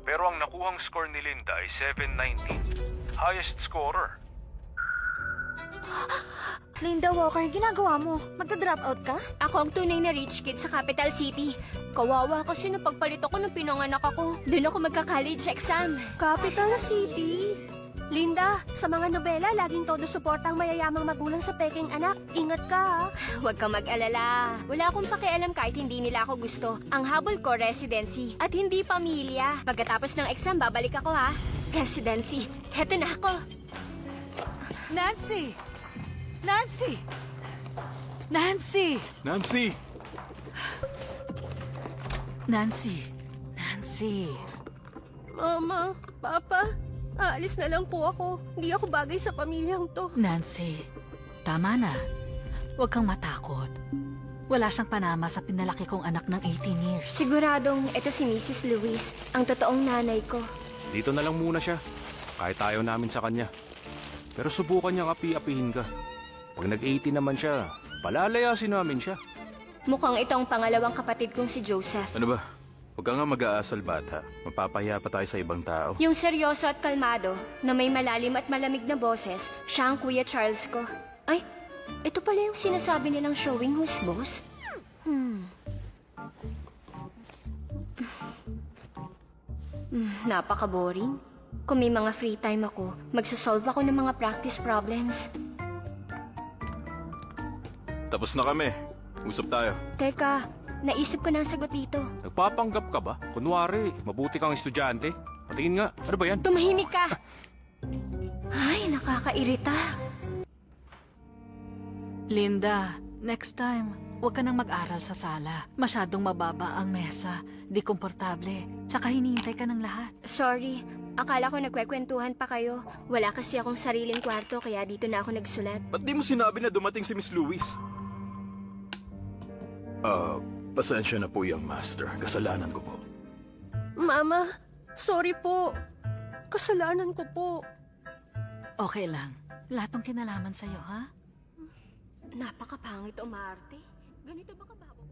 Pero ang nakuhang score ni Linda ay 719. Highest scorer. Linda Walker, ginagawa mo? Magta-drop out ka? Ako ang tunay na rich kid sa capital city. Kawawa kasi nung pagpalit ako nung pinanganak ako. Doon ako magka-college exam. Capital City? Linda, sa mga nobela, laging todo suporta ang mayayamang magulang sa peking anak. Ingat ka, ha? Huwag kang mag-alala. Wala akong pakialam kahit hindi nila ako gusto. Ang habol ko, residency. At hindi pamilya. Pagkatapos ng exam, babalik ako ha. Residency. Heto na ako. Nancy! Nancy! Nancy! Nancy! Nancy! Nancy! Mama, Papa, aalis na lang po ako. Hindi ako bagay sa pamilyang to. Nancy, tama na. Huwag kang matakot. Wala siyang panama sa pinalaki kong anak ng 18 years. Siguradong ito si Mrs. Lewis, ang totoong nanay ko. Dito na lang muna siya. Kahit ayaw namin sa kanya. Pero subukan niyang api-apihin ka. Pag nag-18 naman siya, palalayasin namin siya. Mukhang itong pangalawang kapatid kong si Joseph. Ano ba? Huwag ka nga mag-aasal, bata. Mapapahiya pa tayo sa ibang tao. Yung seryoso at kalmado, na may malalim at malamig na boses, siya ang Kuya Charles ko. Ay, ito pala yung sinasabi nilang showing who's boss? Napaka-boring. Kung may mga free time ako, magsasolve ako ng mga practice problems. Tapos na kami. Usap tayo. Teka, naisip ko na ang sagot dito. Nagpapanggap ka ba? Kunwari, mabuti kang estudyante. Patingin nga, ano ba yan? Tumahimik ka! Ay, nakakairita. Linda, next time, huwag ka nang mag-aral sa sala. Masyadong mababa ang mesa. Di komportable. Tsaka hinihintay ka ng lahat. Sorry, akala ko nagkwekwentuhan pa kayo. Wala kasi akong sariling kwarto, kaya dito na ako nagsulat. Ba't di mo sinabi na dumating si Miss Lewis? Pasensya na po, young master. Kasalanan ko po. Mama, sorry po. Kasalanan ko po. Okay lang. Lahat ng kinalaman sa'yo, ha? Napakapangit umarte. Ganito ba kababa?